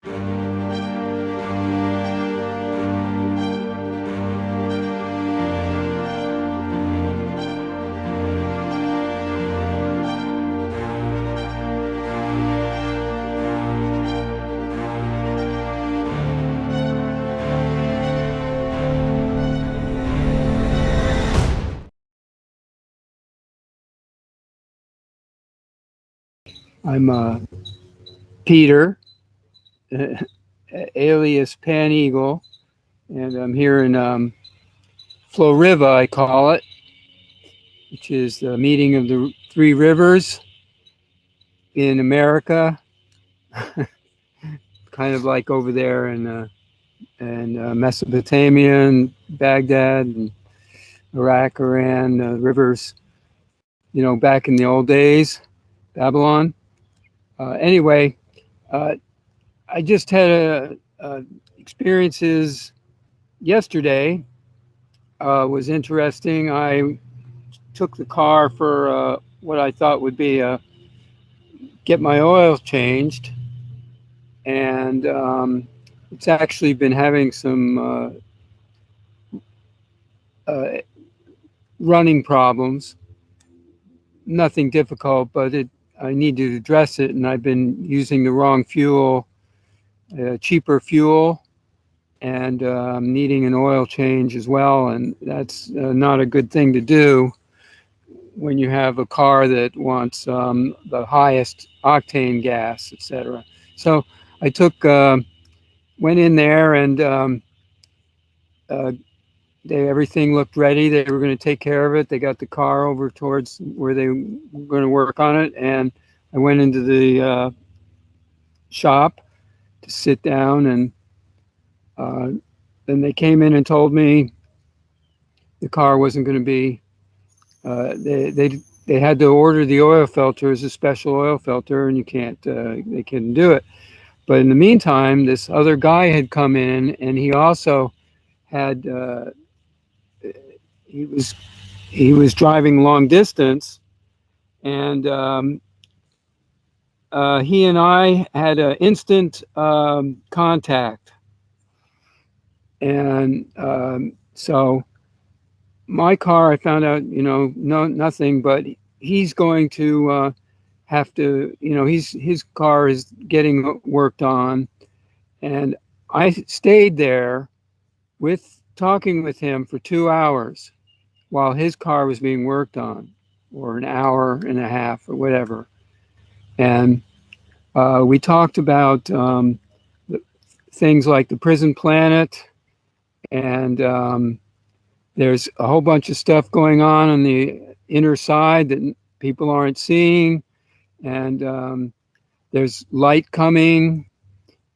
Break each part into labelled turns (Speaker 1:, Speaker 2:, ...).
Speaker 1: I'm Peter, alias Pan Eagle, and I'm here in Florida, I call it, which is the meeting of the three rivers in America, kind of like over there in Mesopotamia and Baghdad and Iraq, Iran, rivers, you know, back in the old days, Babylon. Anyway, I just had experiences yesterday. Was interesting. I took the car for what I thought would be get my oil changed, and it's actually been having some running problems. Nothing difficult, but I need to address it, and I've been using the wrong fuel, cheaper fuel, and needing an oil change as well, and that's not a good thing to do when you have a car that wants the highest octane gas, etc. So I went in there, and everything looked ready. They were going to take care of it. They got the car over towards where they were going to work on it, and I went into the shop to sit down, and then they came in and told me the car wasn't going to be. They had to order the oil filter as a special oil filter, and you can't. They couldn't do it. But in the meantime, this other guy had come in, and he also had. He was driving long distance, and he and I had an instant contact, and so my car, I found out, you know, nothing, but he's going to have to, you know, his car is getting worked on, and I stayed there talking with him for 2 hours while his car was being worked on, or an hour and a half or whatever. And we talked about things like the prison planet, and there's a whole bunch of stuff going on the inner side that people aren't seeing, and there's light coming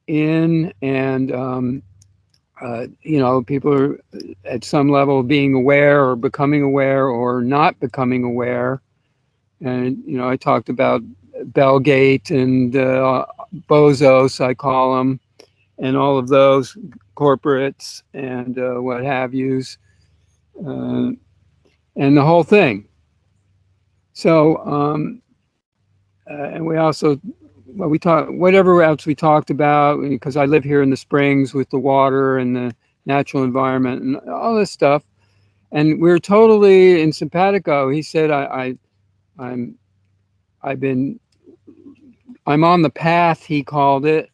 Speaker 1: in, and you know, people are at some level being aware or becoming aware or not becoming aware. And, you know, I talked about Bellgate and Bozos, I call them, and all of those corporates and what have yous, and the whole thing. So, and we also, well, we talked, whatever else we talked about, because I live here in the Springs with the water and the natural environment and all this stuff. And we're totally in simpatico. He said, I'm on the path, he called it,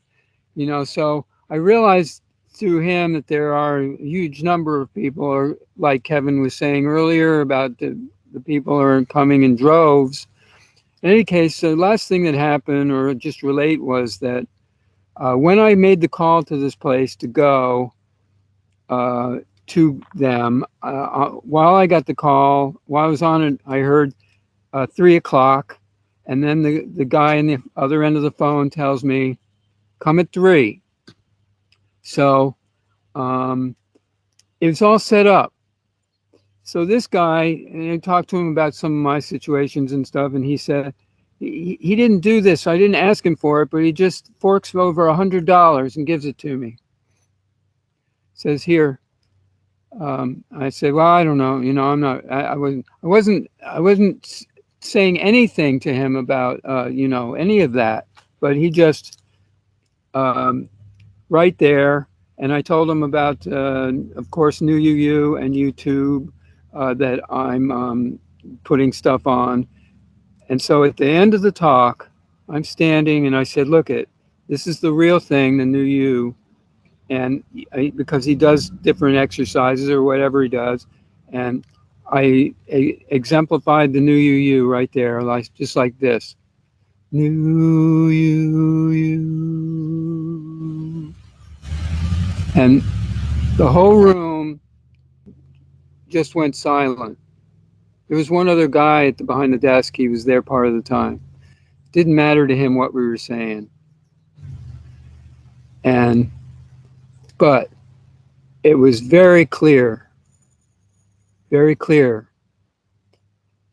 Speaker 1: you know. So I realized through him that there are a huge number of people, or like Kevin was saying earlier about the people are coming in droves. In any case, the last thing that happened, or just relate, was that when I made the call to this place to go to them, while I got the call, while I was on it, I heard 3 o'clock, and then the guy on the other end of the phone tells me, come at 3. So it was all set up. So this guy, and I talked to him about some of my situations and stuff, and he said he didn't do this. I didn't ask him for it, but he just forks over $100 and gives it to me. Says, here. I said, well, I don't know. You know, I'm not. I wasn't saying anything to him about you know, any of that. But he just right there. And I told them about, of course, NuUU and YouTube that I'm putting stuff on. And so at the end of the talk, I'm standing and I said, look, this is the real thing, the NuUU. And because he does different exercises or whatever he does. And I exemplified the NuUU right there, like just like this. NuUU. And the whole room just went silent. There was one other guy behind the desk. He was there part of the time. It didn't matter to him what we were saying. But it was very clear,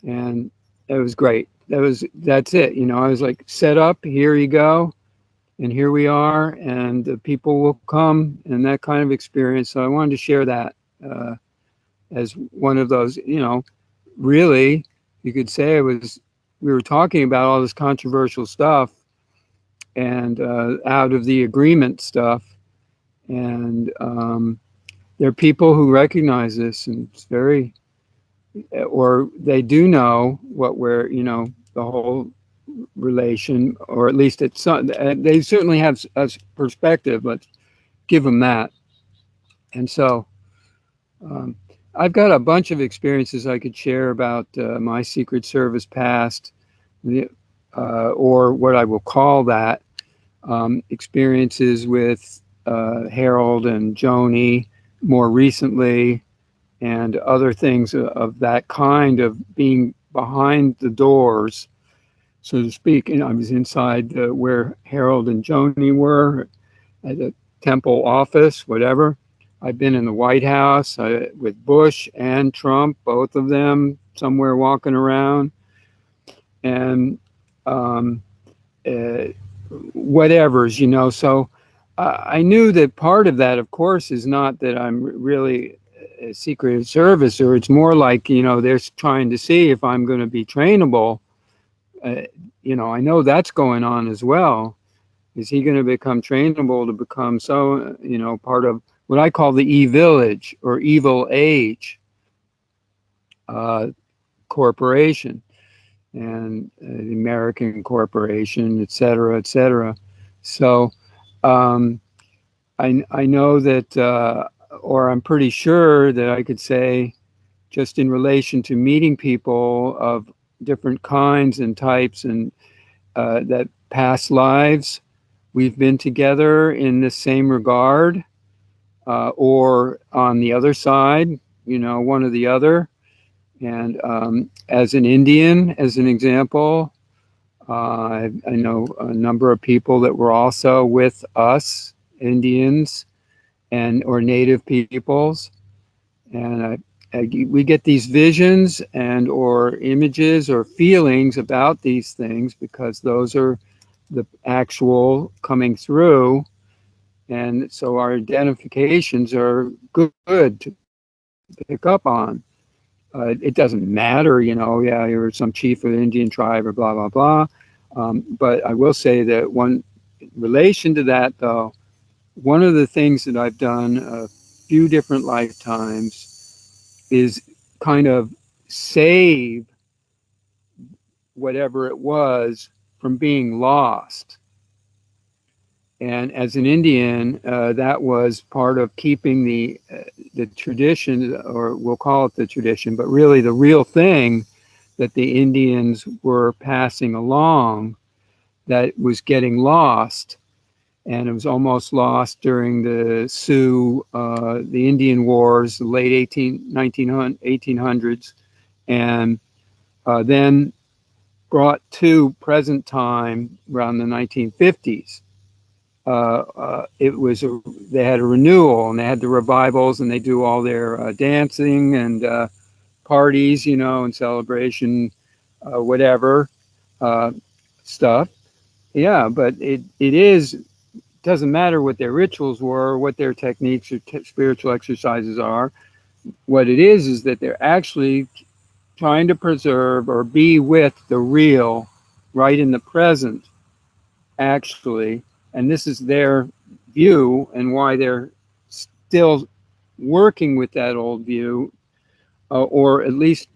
Speaker 1: and it was great. That's it. I was like, set up, here you go, and here we are, and the people will come, and that kind of experience. So I wanted to share that as one of those. Really, you could say we were talking about all this controversial stuff, and out of the agreement stuff, and there are people who recognize this, and it's very, or they do know what the whole relation, or at least it's some, they certainly have a perspective. Let's give them that. And so I've got a bunch of experiences I could share about my Secret Service past, or what I will call that, experiences with Harold and Joni more recently, and other things of that kind, of being behind the doors, so to speak. I was inside where Harold and Joni were at a temple office, whatever. I've been in the White House with Bush and Trump, both of them, somewhere walking around, and whatever's. So I knew that part of that, of course, is not that I'm really a Secret Service, or it's more like, they're trying to see if I'm going to be trainable. I know that's going on as well. Is he going to become trainable to become part of what I call the E-Village or Evil Age corporation, and the American corporation, et cetera, et cetera. So I know that, or I'm pretty sure that I could say, just in relation to meeting people of different kinds and types, and that past lives, we've been together in the same regard, or on the other side, one or the other. And as an Indian, as an example, I know a number of people that were also with us, Indians or native peoples, and we get these visions and or images or feelings about these things because those are the actual coming through. And so our identifications are good to pick up on. It doesn't matter, yeah, you're some chief of the Indian tribe or blah, blah, blah. But I will say that one relation to that, though, one of the things that I've done a few different lifetimes is kind of save whatever it was from being lost. And as an Indian, that was part of keeping the tradition, or we'll call it the tradition, but really the real thing that the Indians were passing along, that was getting lost. And it was almost lost during the Sioux, the Indian Wars, the late 1800s, and then brought to present time around the 1950s. They had a renewal, and they had the revivals, and they do all their dancing and parties, and celebration, whatever stuff. Yeah, but it doesn't matter what their rituals were, what their techniques or spiritual exercises are. What it is that they're actually trying to preserve or be with the real, right in the present, actually. And this is their view and why they're still working with that old view, or at least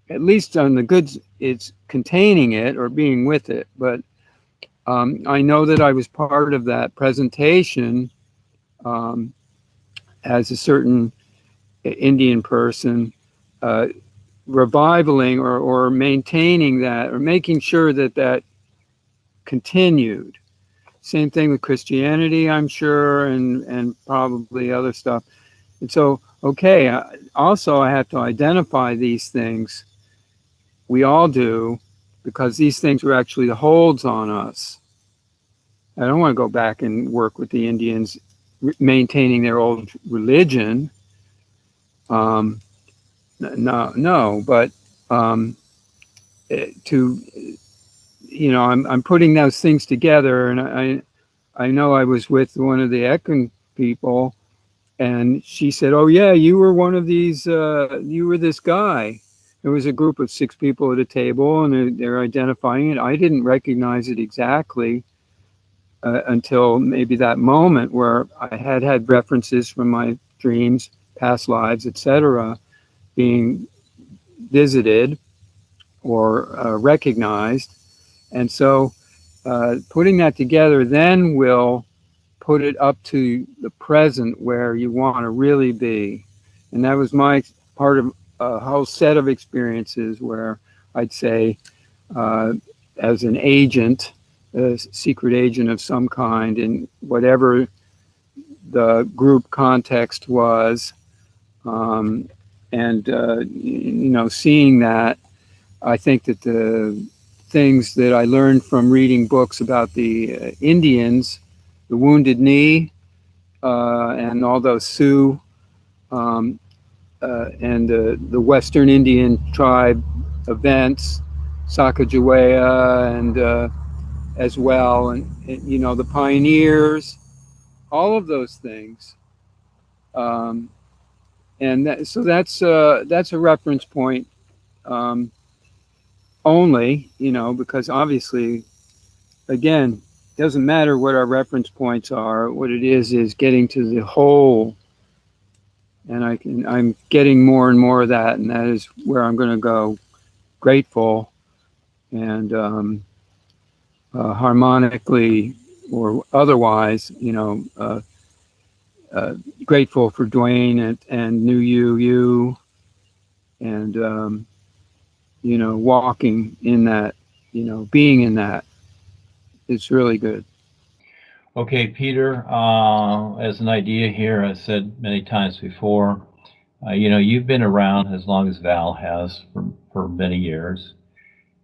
Speaker 1: on the goods, it's containing it or being with it. But I know that I was part of that presentation as a certain Indian person, revivaling or maintaining that, or making sure that that continued. Same thing with Christianity, I'm sure, and probably other stuff. And so, okay, also I have to identify these things. We all do, because these things were actually the holds on us. I don't want to go back and work with the Indians maintaining their old religion. No, but to, you know, I'm putting those things together, and I know I was with one of the Ekman people, and she said, "Oh yeah, you were one of these. You were this guy." There was a group of 6 people at a table, and they're identifying it. I didn't recognize it exactly until maybe that moment where I had references from my dreams, past lives, etc., being visited or recognized. And so putting that together then will put it up to the present where you want to really be. And that was my part of a whole set of experiences where I'd say, as an agent, a secret agent of some kind, in whatever the group context was, and you know, seeing that, I think that the things that I learned from reading books about the Indians, the Wounded Knee, and all those Sioux, and the Western Indian tribe events, Sacagawea, and as well, and you know, the pioneers, all of those things, and so that's a reference point, only, you know, because obviously, again, it doesn't matter what our reference points are. What it is getting to the whole, and I'm getting more and more of that, and that is where I'm going to go. Grateful and harmonically or otherwise, you know, grateful for Duane and NuUU, and you know, walking in that, you know, being in that. It's really good.
Speaker 2: Okay, Peter, as an idea here, I said many times before, you know, you've been around as long as Val has for many years.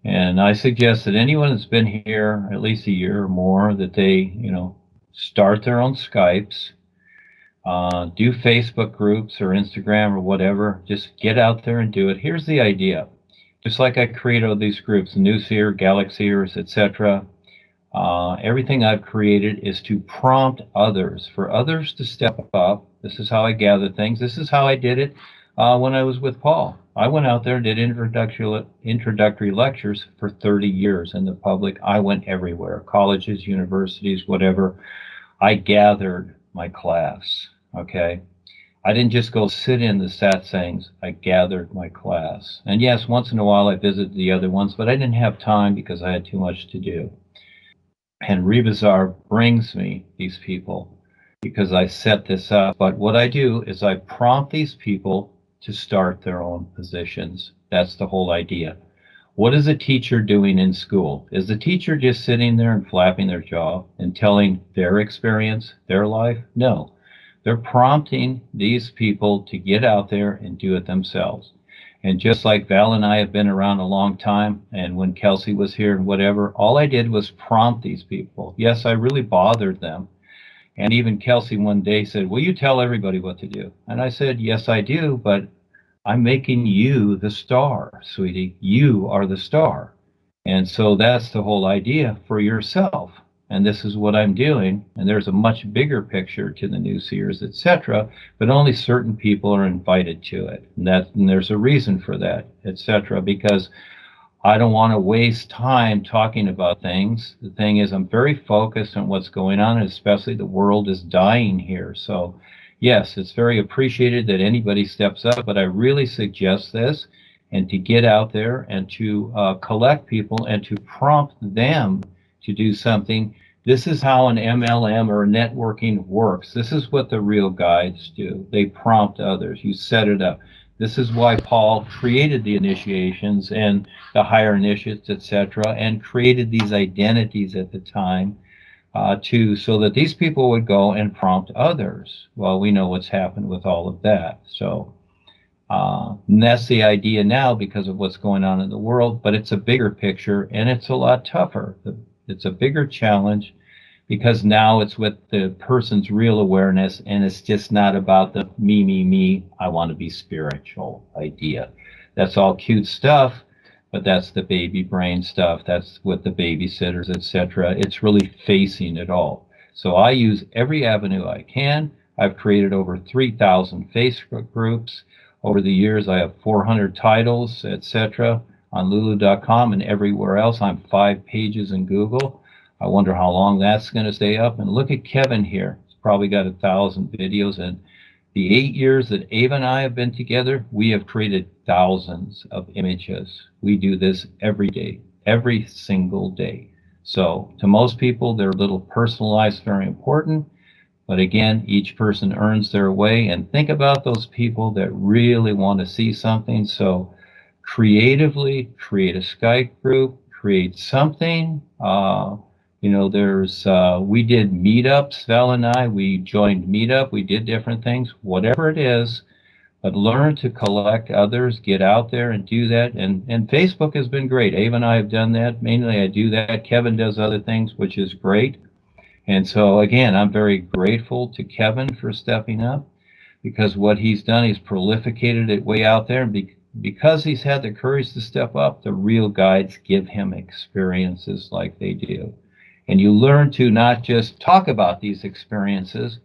Speaker 2: And I suggest that anyone that's been here at least a year or more, that they, you know, start their own Skypes, do Facebook groups or Instagram or whatever. Just get out there and do it. Here's the idea. Just like I create all these groups, Newseer, Galaxyers, etc., everything I've created is to prompt others, for others to step up. This is how I gather things. This is how I did it when I was with Paul. I went out there and did introductory lectures for 30 years in the public. I went everywhere, colleges, universities, whatever. I gathered my class, okay? I didn't just go sit in the satsangs. I gathered my class. And yes, once in a while I visited the other ones, but I didn't have time because I had too much to do. And Rebazar brings me these people because I set this up. But what I do is I prompt these people to start their own positions. That's the whole idea. What is a teacher doing in school? Is the teacher just sitting there and flapping their jaw and telling their experience, their life? No. They're prompting these people to get out there and do it themselves. And just like Val and I have been around a long time, and when Kelsey was here and whatever, all I did was prompt these people. Yes, I really bothered them. And even Kelsey one day said, "Will you tell everybody what to do?" And I said, "Yes, I do, but I'm making you the star, sweetie. You are the star." And so that's the whole idea for yourself. And this is what I'm doing. And there's a much bigger picture to the new seers, etc. But only certain people are invited to it. And there's a reason for that, etc. Because I don't want to waste time talking about things. The thing is, I'm very focused on what's going on, and especially the world is dying here. So, yes, it's very appreciated that anybody steps up, but I really suggest this, and to get out there and to collect people and to prompt them to do something. This is how an MLM or networking works. This is what the real guides do. They prompt others. You set it up. This is why Paul created the initiations and the higher initiates, etc., and created these identities at the time so that these people would go and prompt others. Well, we know what's happened with all of that. So and that's the idea now because of what's going on in the world, but it's a bigger picture and it's a lot tougher. It's a bigger challenge because now it's with the person's real awareness, and it's just not about the me, I want to be spiritual idea. That's all cute stuff, but that's the baby brain stuff. That's with the babysitters, etc. It's really facing it all. So I use every avenue I can. I've created over 3,000 Facebook groups. Over the years, I have 400 titles, etc. on Lulu.com and everywhere else. I'm 5 pages in Google. I wonder how long that's going to stay up. And look at Kevin here. He's probably got 1,000 videos. And the 8 years that Ava and I have been together, we have created thousands of images. We do this every day, every single day. So to most people, they're a little personalized, very important. But again, each person earns their way. And think about those people that really want to see something. So creatively create a Skype group, create something. We did meetups, Val and I, we joined Meetup, we did different things, whatever it is, but learn to collect others, get out there and do that. And Facebook has been great. Ava and I have done that. Mainly I do that. Kevin does other things, which is great. And so again, I'm very grateful to Kevin for stepping up because what he's done, he's prolificated it way out there. And because he's had the courage to step up, the real guides give him experiences like they do. And you learn to not just talk about these experiences,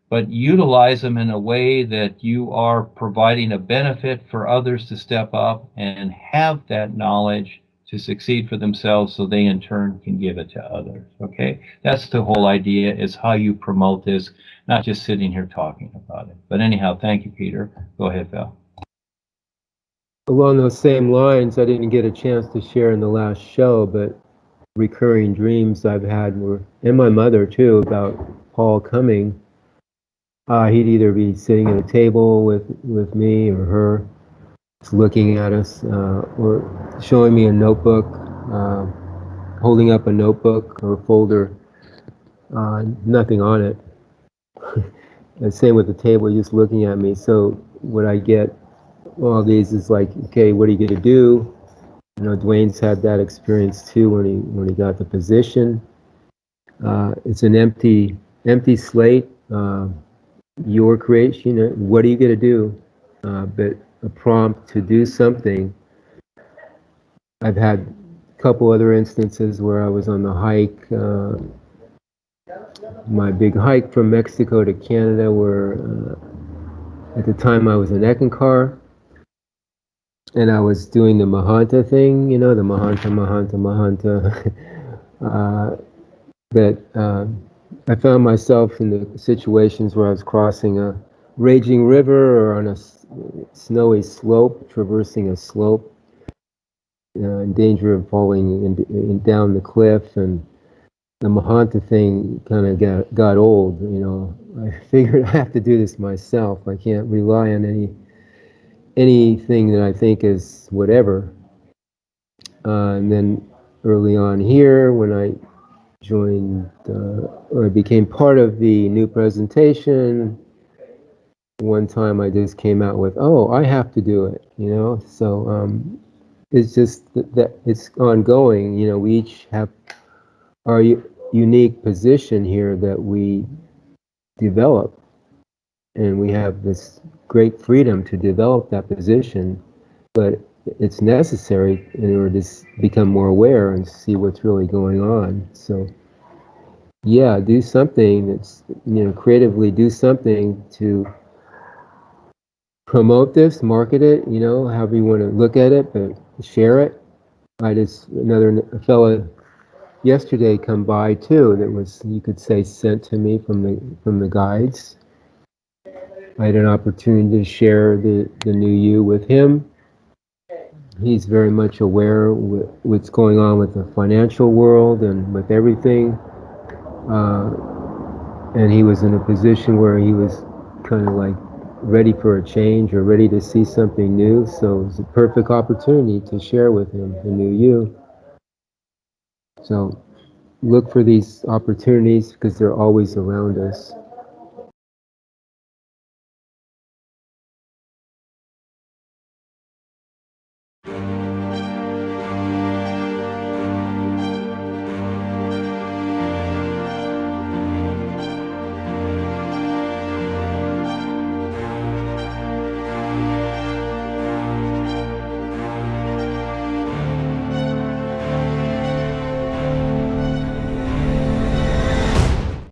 Speaker 2: but utilize them in a way that you are providing a benefit for others to step up and have that knowledge to succeed for themselves so they in turn can give it to others. Okay? That's the whole idea, is how you promote this, not just sitting here talking about it. But anyhow, thank you, Peter. Go ahead, Val.
Speaker 3: Along those same lines, I didn't get a chance to share in the last show, but recurring dreams I've had were, and my mother too, about Paul coming. He'd either be sitting at a table with me or her, just looking at us, or showing me a notebook, holding up a notebook or a folder, nothing on it. And same with the table, just looking at me. So what I get all these is like, okay, what are you going to do? You know, Duane's had that experience too when he got the position. It's an empty slate. Your creation. What are you going to do? But a prompt to do something. I've had a couple other instances where I was on the hike, my big hike from Mexico to Canada, where at the time I was in Eckankar. And I was doing the Mahanta thing, the Mahanta. I found myself in the situations where I was crossing a raging river or on a snowy slope, traversing a slope, in danger of falling down the cliff. And the Mahanta thing kind of got old, I figured I have to do this myself. I can't rely on anything that I think is whatever. And then early on here, when I joined or became part of the new presentation, one time I just came out with, oh, I have to do it, So it's just that it's ongoing. We each have our unique position here that we develop, and we have this great freedom to develop that position, but it's necessary in order to become more aware and see what's really going on. So yeah, do something that's, creatively do something to promote this, market it, however you want to look at it, but share it. I just, another fella yesterday come by too, that was, you could say, sent to me from the guides. I had an opportunity to share the NUUU with him. He's very much aware with what's going on with the financial world and with everything. And he was in a position where he was kind of like ready for a change or ready to see something new. So it was a perfect opportunity to share with him the NUUU. So look for these opportunities because they're always around us.